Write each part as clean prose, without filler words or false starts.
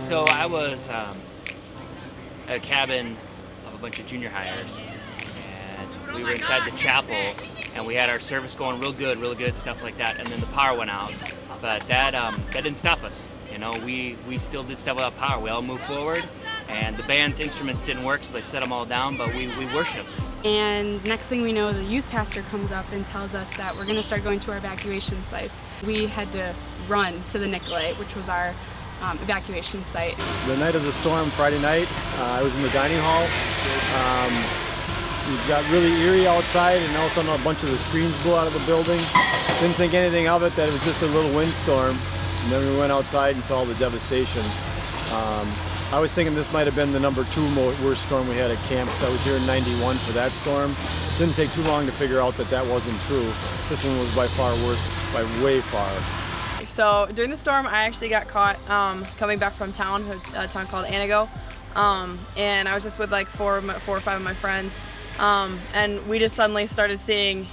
So I was at a cabin of a bunch of junior hires, and we were inside the chapel, and we had our service going real good, stuff like that, and then the power went out. But that didn't stop us. You know, we still did stuff without power. We all moved forward, and the band's instruments didn't work, so they set them all down, but we worshiped. And next thing we know, the youth pastor comes up and tells us that we're going to start going to our evacuation sites. We had to run to the Nicolay, which was our evacuation site. The night of the storm, Friday night, I was in the dining hall. It got really eerie outside, and all of a sudden a bunch of the screens blew out of the building. Didn't think anything of it, that it was just a little windstorm. And then we went outside and saw the devastation. I was thinking this might have been the number 2 worst storm we had at camp, because I was here in '91 for that storm. Didn't take too long to figure out that that wasn't true. This one was by far worse, by way far. So during the storm, I actually got caught coming back from town, a town called Anago, and I was just with like four or five of my friends, and we just suddenly started seeing,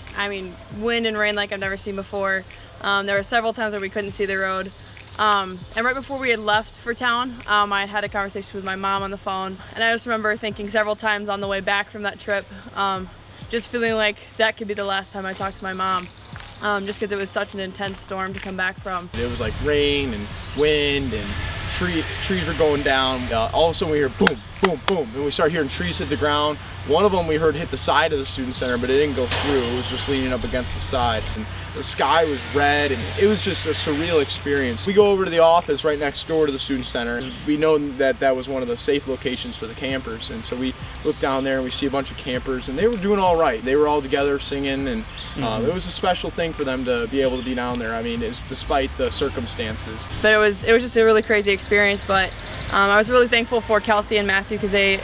wind and rain like I've never seen before. There were several times where we couldn't see the road. And right before we had left for town, I had a conversation with my mom on the phone, and I just remember thinking several times on the way back from that trip, just feeling like that could be the last time I talked to my mom, just because it was such an intense storm to come back from. It was like rain and wind, and trees were going down. All of a sudden we hear boom, boom, boom, and we start hearing trees hit the ground. One of them we heard hit the side of the student center, but it didn't go through. It was just leaning up against the side. And the sky was red, and it was just a surreal experience. We go over to the office right next door to the student center. We know that that was one of the safe locations for the campers, and so we look down there and we see a bunch of campers, and they were doing all right. They were all together singing, and it was a special thing for them to be able to be down there. Despite the circumstances. But it was just a really crazy experience. But I was really thankful for Kelsey and Matthew, because they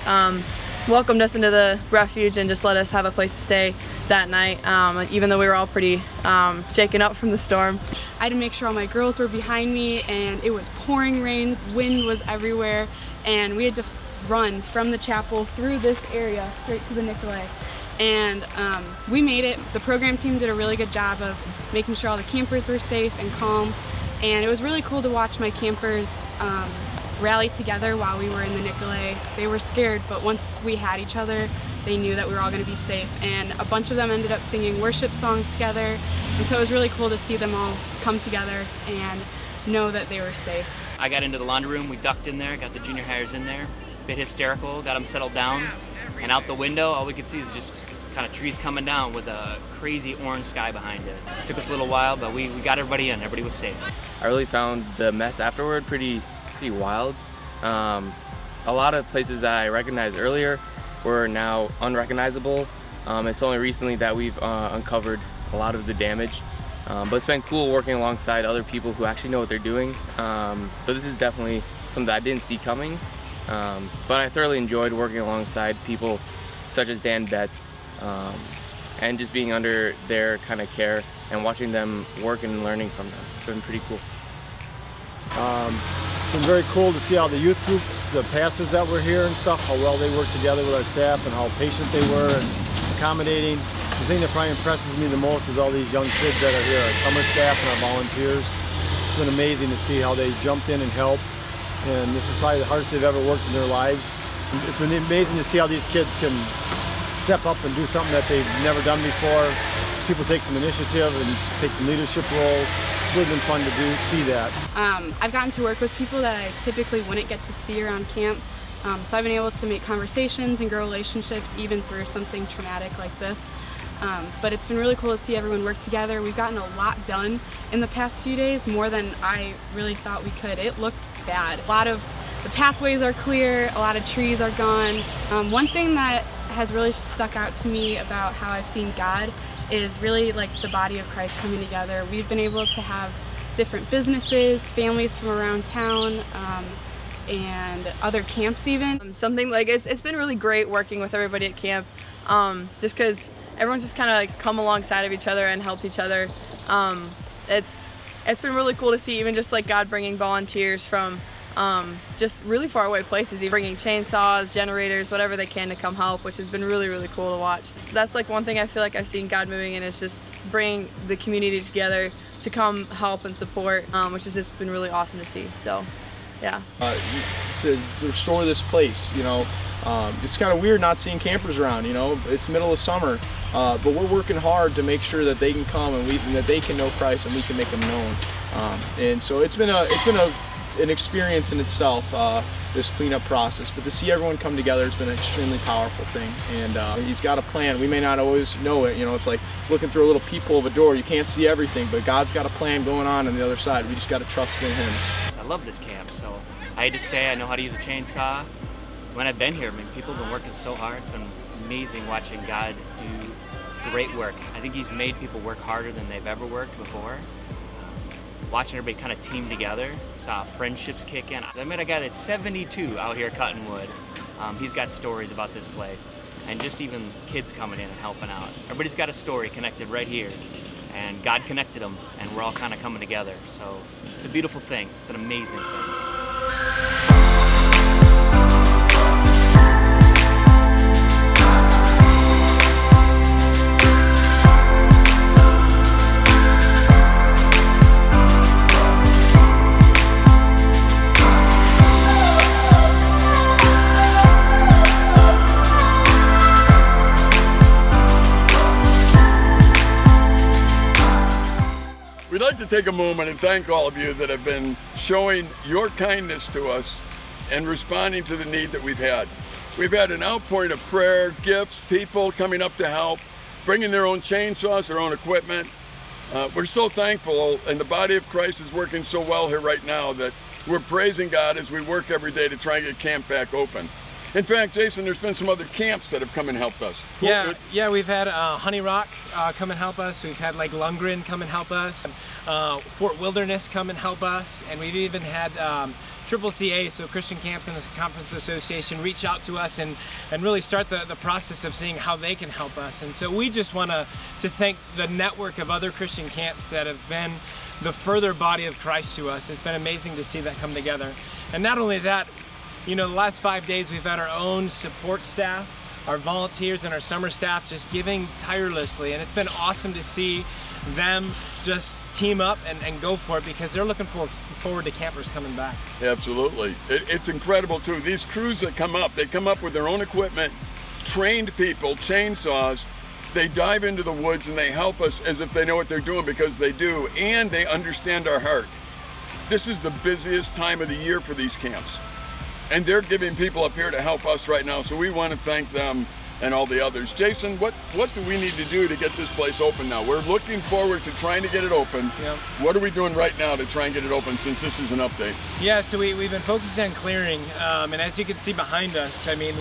welcomed us into the refuge and just let us have a place to stay that night, even though we were all pretty shaken up from the storm. I had to make sure all my girls were behind me, and it was pouring rain, wind was everywhere, and we had to run from the chapel through this area straight to the Nicolay. And we made it. The program team did a really good job of making sure all the campers were safe and calm, and it was really cool to watch my campers rally together while we were in the Nicolay. They were scared, but once we had each other, they knew that we were all going to be safe, and a bunch of them ended up singing worship songs together, and so it was really cool to see them all come together and know that they were safe. I got into the laundry room, we ducked in there, got the junior hires in there, a bit hysterical, got them settled down, and out the window all we could see is just kind of trees coming down with a crazy orange sky behind it. It took us a little while, but we got everybody in, everybody was safe. I really found the mess afterward pretty wild. A lot of places that I recognized earlier were now unrecognizable. It's only recently that we've uncovered a lot of the damage, but it's been cool working alongside other people who actually know what they're doing. But this is definitely something that I didn't see coming, but I thoroughly enjoyed working alongside people such as Dan Betts, and just being under their kind of care and watching them work and learning from them. It's been pretty cool. It's been very cool to see how the youth groups, the pastors that were here and stuff, how well they worked together with our staff and how patient they were and accommodating. The thing that probably impresses me the most is all these young kids that are here, our summer staff and our volunteers. It's been amazing to see how they jumped in and helped, and this is probably the hardest they've ever worked in their lives. It's been amazing to see how these kids can step up and do something that they've never done before. People take some initiative and take some leadership roles. It's really been fun to see that. I've gotten to work with people that I typically wouldn't get to see around camp, so I've been able to make conversations and grow relationships even through something traumatic like this. But it's been really cool to see everyone work together. We've gotten a lot done in the past few days, more than I really thought we could. It looked bad. A lot of the pathways are clear, a lot of trees are gone. One thing that has really stuck out to me about how I've seen God is really like the body of Christ coming together. We've been able to have different businesses, families from around town, and other camps even. Something like it's been really great working with everybody at camp, just because everyone's just kind of like come alongside of each other and helped each other. It's been really cool to see, even just like God bringing volunteers from just really far away places, even bringing chainsaws, generators, whatever they can to come help, which has been really, really cool to watch. That's like one thing I feel like I've seen God moving in, is just bringing the community together to come help and support, which has just been really awesome to see. So Yeah. To restore this place, you know. It's kind of weird not seeing campers around, you know. It's middle of summer, but we're working hard to make sure that they can come and that they can know Christ and we can make them known. And so it's been an experience in itself, this cleanup process. But to see everyone come together has been an extremely powerful thing. And he's got a plan. We may not always know it. You know, it's like looking through a little peephole of a door. You can't see everything, but God's got a plan going on the other side. We just got to trust in Him. I love this camp, so I had to stay. I know how to use a chainsaw. When I've been here, I mean, people have been working so hard. It's been amazing watching God do great work. I think He's made people work harder than they've ever worked before. Watching everybody kind of team together, saw friendships kick in. I met a guy that's 72 out here cutting wood. He's got stories about this place, and just even kids coming in and helping out. Everybody's got a story connected right here, and God connected them, and we're all kind of coming together. So it's a beautiful thing. It's an amazing thing. We'd like to take a moment and thank all of you that have been showing your kindness to us and responding to the need that we've had. We've had an outpouring of prayer, gifts, people coming up to help, bringing their own chainsaws, their own equipment. We're so thankful, and the body of Christ is working so well here right now that we're praising God as we work every day to try and get camp back open. In fact, Jason, there's been some other camps that have come and helped us. Yeah, we've had Honey Rock come and help us. We've had Lake Lundgren come and help us. Fort Wilderness come and help us. And we've even had CCCA, so Christian Camps and Conference Association, reach out to us and really start the process of seeing how they can help us. And so we just want to thank the network of other Christian camps that have been the further body of Christ to us. It's been amazing to see that come together. And not only that, you know, the last 5 days we've had our own support staff, our volunteers and our summer staff just giving tirelessly, and it's been awesome to see them just team up and go for it because they're looking forward to campers coming back. Absolutely. It's incredible too. These crews that come up, they come up with their own equipment, trained people, chainsaws. They dive into the woods and they help us as if they know what they're doing, because they do, and they understand our heart. This is the busiest time of the year for these camps. And they're giving people up here to help us right now, so we want to thank them and all the others. Jason, what do we need to do to get this place open now? We're looking forward to trying to get it open. Yep. What are we doing right now to try and get it open, since this is an update? Yeah, so we've been focusing on clearing, and as you can see behind us, I mean,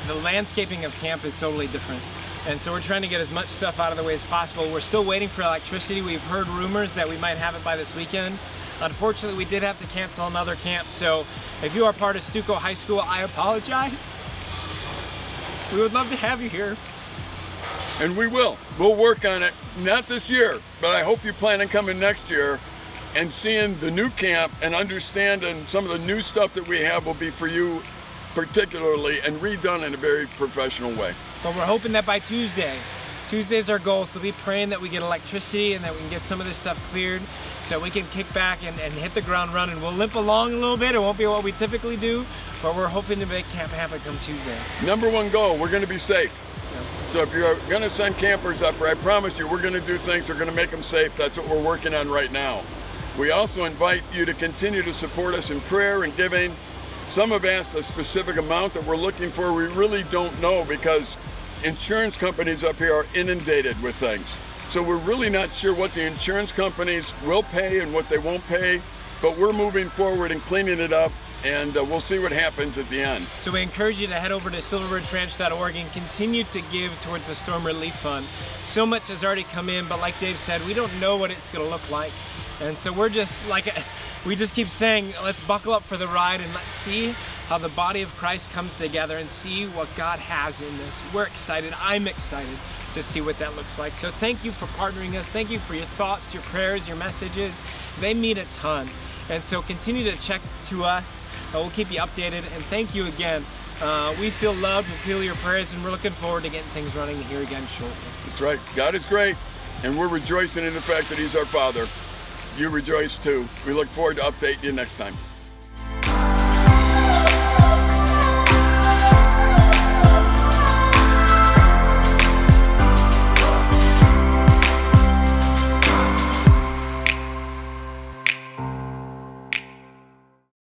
the landscaping of camp is totally different. And so we're trying to get as much stuff out of the way as possible. We're still waiting for electricity. We've heard rumors that we might have it by this weekend. Unfortunately, we did have to cancel another camp, so if you are part of Stuco High School, I apologize. We would love to have you here. And we will. We'll work on it, not this year, but I hope you plan on coming next year and seeing the new camp and understanding some of the new stuff that we have will be for you particularly, and redone in a very professional way. But we're hoping that by Tuesday's our goal, so be praying that we get electricity and that we can get some of this stuff cleared so we can kick back and hit the ground running. We'll limp along a little bit. It won't be what we typically do, but we're hoping to make camp happen come Tuesday. Number one goal, we're going to be safe. So if you're going to send campers up here, I promise you we're going to do things that are going to make them safe. That's what we're working on right now. We also invite you to continue to support us in prayer and giving. Some have asked a specific amount that we're looking for. We really don't know, because insurance companies up here are inundated with things. So we're really not sure what the insurance companies will pay and what they won't pay, but we're moving forward and cleaning it up, and we'll see what happens at the end. So we encourage you to head over to silverbirchranch.org and continue to give towards the Storm Relief Fund. So much has already come in, but like Dave said, we don't know what it's going to look like. And so we're just we just keep saying, let's buckle up for the ride and let's see how the body of Christ comes together and see what God has in this. We're excited. I'm excited to see what that looks like. So thank you for partnering us. Thank you for your thoughts, your prayers, your messages. They mean a ton. And so continue to check to us. We'll keep you updated. And thank you again. We feel loved, we feel your prayers, and we're looking forward to getting things running here again shortly. That's right. God is great, and we're rejoicing in the fact that He's our Father. You rejoice too. We look forward to updating you next time.